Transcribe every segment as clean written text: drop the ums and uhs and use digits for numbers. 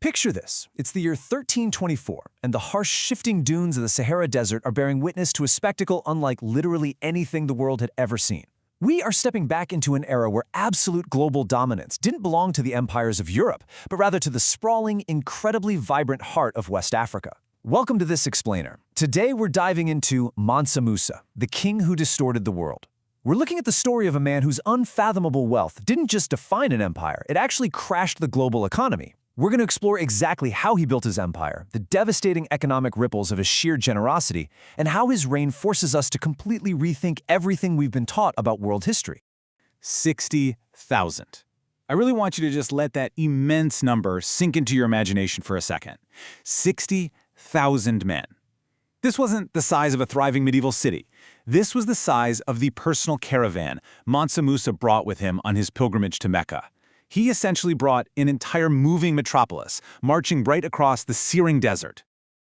Picture this. It's the year 1324, and the harsh, shifting dunes of the Sahara Desert are bearing witness to a spectacle unlike literally anything the world had ever seen. We are stepping back into an era where absolute global dominance didn't belong to the empires of Europe, but rather to the sprawling, incredibly vibrant heart of West Africa. Welcome to this explainer. Today we're diving into Mansa Musa, the king who distorted the world. We're looking at the story of a man whose unfathomable wealth didn't just define an empire, it actually crashed the global economy. We're going to explore exactly how he built his empire, the devastating economic ripples of his sheer generosity, and how his reign forces us to completely rethink everything we've been taught about world history. 60,000. I really want you to just let that immense number sink into your imagination for a second. 60,000 men. This wasn't the size of a thriving medieval city. This was the size of the personal caravan Mansa Musa brought with him on his pilgrimage to Mecca. He essentially brought an entire moving metropolis, marching right across the searing desert.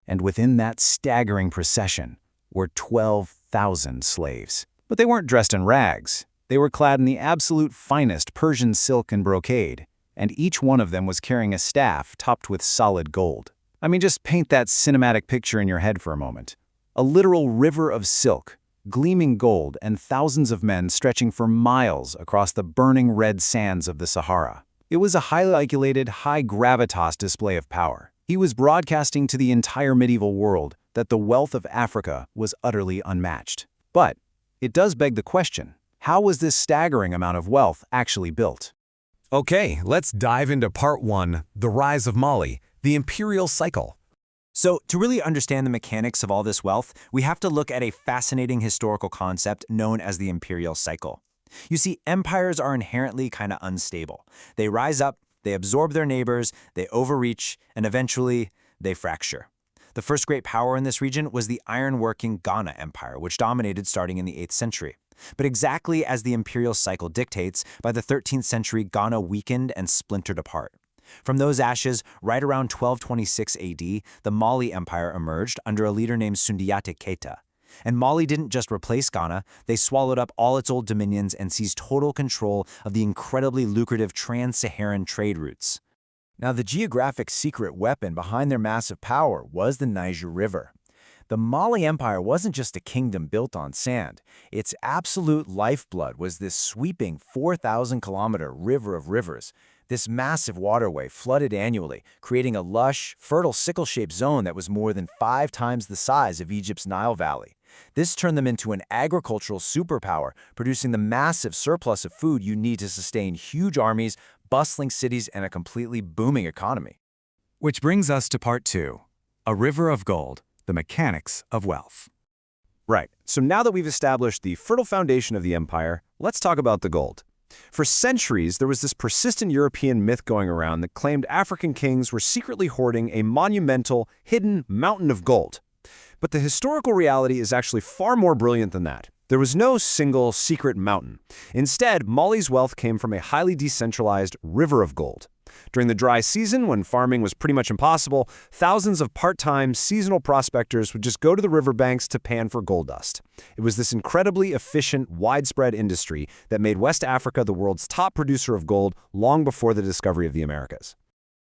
And within that staggering procession were 12,000 slaves. But they weren't dressed in rags. They were clad in the absolute finest Persian silk and brocade, and each one of them was carrying a staff topped with solid gold. I mean, just paint that cinematic picture in your head for a moment. A literal river of silk, gleaming gold, and thousands of men stretching for miles across the burning red sands of the Sahara. It was a highly calculated, high-gravitas display of power. He was broadcasting to the entire medieval world that the wealth of Africa was utterly unmatched. But it does beg the question, how was this staggering amount of wealth actually built? Okay, let's dive into part 1, the rise of Mali, the imperial cycle. So, to really understand the mechanics of all this wealth, we have to look at a fascinating historical concept known as the imperial cycle. You see, empires are inherently kind of unstable. They rise up, they absorb their neighbors, they overreach, and eventually, they fracture. The first great power in this region was the iron-working Ghana Empire, which dominated starting in the 8th century. But exactly as the imperial cycle dictates, by the 13th century, Ghana weakened and splintered apart. From those ashes, right around 1226 AD, the Mali Empire emerged under a leader named Sundiata Keita. And Mali didn't just replace Ghana, they swallowed up all its old dominions and seized total control of the incredibly lucrative trans-Saharan trade routes. Now, the geographic secret weapon behind their massive power was the Niger River. The Mali Empire wasn't just a kingdom built on sand. Its absolute lifeblood was this sweeping 4,000-kilometer river of rivers. This massive waterway flooded annually, creating a lush, fertile sickle-shaped zone that was more than 5 times the size of Egypt's Nile Valley. This turned them into an agricultural superpower, producing the massive surplus of food you need to sustain huge armies, bustling cities, and a completely booming economy. Which brings us to part 2, a river of gold, the mechanics of wealth. Right, so now that we've established the fertile foundation of the empire, let's talk about the gold. For centuries, there was this persistent European myth going around that claimed African kings were secretly hoarding a monumental, hidden mountain of gold. But the historical reality is actually far more brilliant than that. There was no single secret mountain. Instead, Mali's wealth came from a highly decentralized river of gold. During the dry season, when farming was pretty much impossible, thousands of part-time, seasonal prospectors would just go to the riverbanks to pan for gold dust. It was this incredibly efficient, widespread industry that made West Africa the world's top producer of gold long before the discovery of the Americas.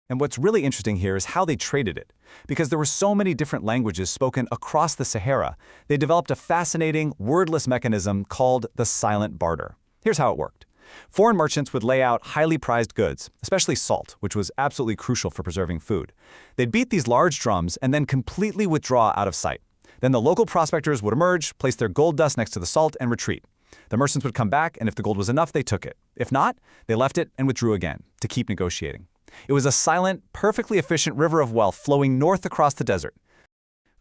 And what's really interesting here is how they traded it. Because there were so many different languages spoken across the Sahara, they developed a fascinating, wordless mechanism called the silent barter. Here's how it worked. Foreign merchants would lay out highly prized goods, especially salt, which was absolutely crucial for preserving food. They'd beat these large drums and then completely withdraw out of sight. Then the local prospectors would emerge, place their gold dust next to the salt, and retreat. The merchants would come back, and if the gold was enough, they took it. If not, they left it and withdrew again to keep negotiating. It was a silent, perfectly efficient river of wealth flowing north across the desert.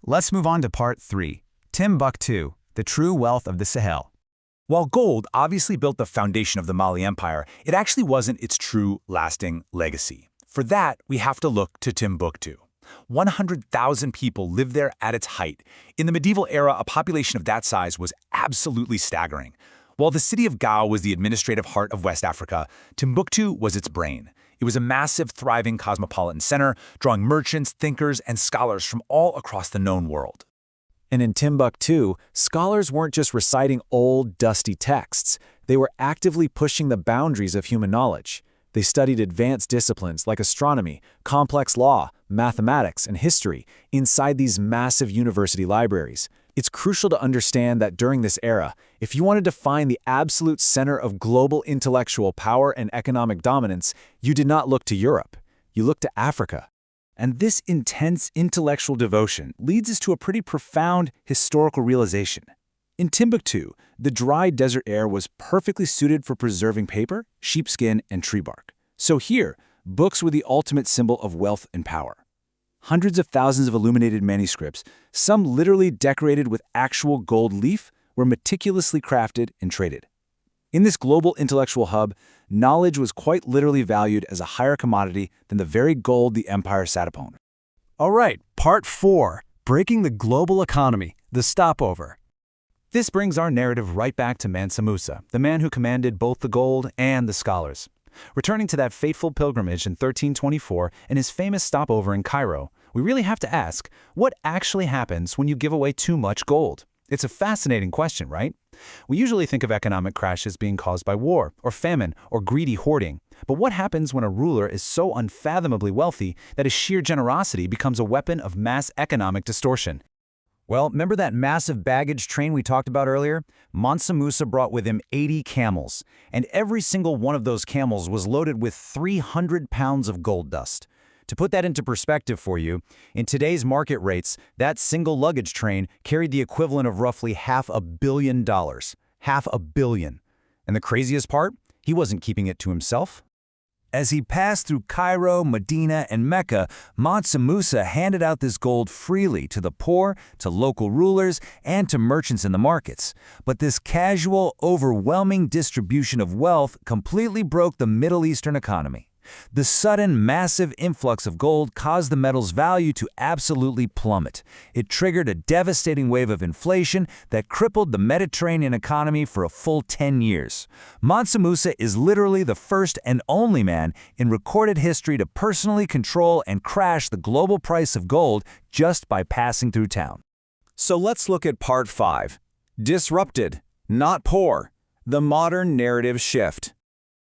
Let's move on to part 3, Timbuktu, the true wealth of the Sahel. While gold obviously built the foundation of the Mali Empire, it actually wasn't its true, lasting legacy. For that, we have to look to Timbuktu. 100,000 people lived there at its height. In the medieval era, a population of that size was absolutely staggering. While the city of Gao was the administrative heart of West Africa, Timbuktu was its brain. It was a massive, thriving cosmopolitan center, drawing merchants, thinkers, and scholars from all across the known world. And in Timbuktu, scholars weren't just reciting old, dusty texts. They were actively pushing the boundaries of human knowledge. They studied advanced disciplines like astronomy, complex law, mathematics, and history inside these massive university libraries. It's crucial to understand that during this era, if you wanted to find the absolute center of global intellectual power and economic dominance, you did not look to Europe. You looked to Africa. And this intense intellectual devotion leads us to a pretty profound historical realization. In Timbuktu, the dry desert air was perfectly suited for preserving paper, sheepskin, and tree bark. So here, books were the ultimate symbol of wealth and power. Hundreds of thousands of illuminated manuscripts, some literally decorated with actual gold leaf, were meticulously crafted and traded. In this global intellectual hub, knowledge was quite literally valued as a higher commodity than the very gold the empire sat upon. All right, Part 4, Breaking the Global Economy, the Stopover. This brings our narrative right back to Mansa Musa, the man who commanded both the gold and the scholars. Returning to that fateful pilgrimage in 1324 and his famous stopover in Cairo, we really have to ask, what actually happens when you give away too much gold? It's a fascinating question, right? We usually think of economic crashes being caused by war, or famine, or greedy hoarding. But what happens when a ruler is so unfathomably wealthy that his sheer generosity becomes a weapon of mass economic distortion? Well, remember that massive baggage train we talked about earlier? Mansa Musa brought with him 80 camels, and every single one of those camels was loaded with 300 pounds of gold dust. To put that into perspective for you, in today's market rates, that single luggage train carried the equivalent of roughly $500 million. $500 million. And the craziest part? He wasn't keeping it to himself. As he passed through Cairo, Medina, and Mecca, Mansa Musa handed out this gold freely to the poor, to local rulers, and to merchants in the markets. But this casual, overwhelming distribution of wealth completely broke the Middle Eastern economy. The sudden, massive influx of gold caused the metal's value to absolutely plummet. It triggered a devastating wave of inflation that crippled the Mediterranean economy for a full 10 years. Mansa Musa is literally the first and only man in recorded history to personally control and crash the global price of gold just by passing through town. So let's look at Part 5, Disrupted, Not Poor, the Modern Narrative Shift.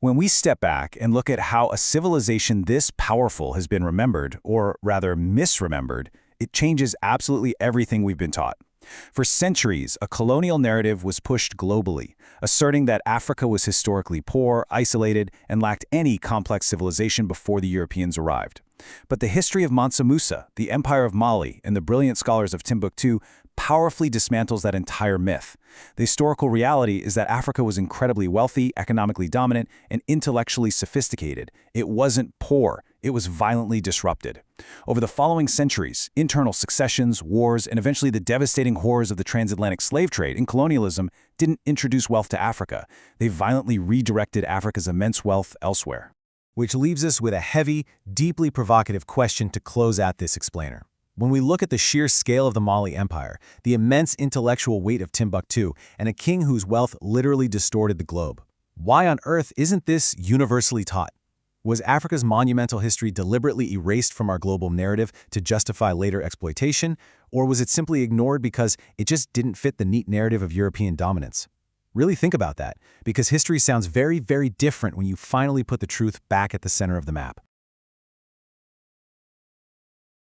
When we step back and look at how a civilization this powerful has been remembered, or rather misremembered, it changes absolutely everything we've been taught. For centuries, a colonial narrative was pushed globally, asserting that Africa was historically poor, isolated, and lacked any complex civilization before the Europeans arrived. But the history of Mansa Musa, the Empire of Mali, and the brilliant scholars of Timbuktu powerfully dismantles that entire myth. The historical reality is that Africa was incredibly wealthy, economically dominant, and intellectually sophisticated. It wasn't poor. It was violently disrupted. Over the following centuries, internal successions, wars, and eventually the devastating horrors of the transatlantic slave trade and colonialism didn't introduce wealth to Africa. They violently redirected Africa's immense wealth elsewhere. Which leaves us with a heavy, deeply provocative question to close out this explainer. When we look at the sheer scale of the Mali Empire, the immense intellectual weight of Timbuktu, and a king whose wealth literally distorted the globe, why on earth isn't this universally taught? Was Africa's monumental history deliberately erased from our global narrative to justify later exploitation, or was it simply ignored because it just didn't fit the neat narrative of European dominance? Really think about that, because history sounds very, very different when you finally put the truth back at the center of the map.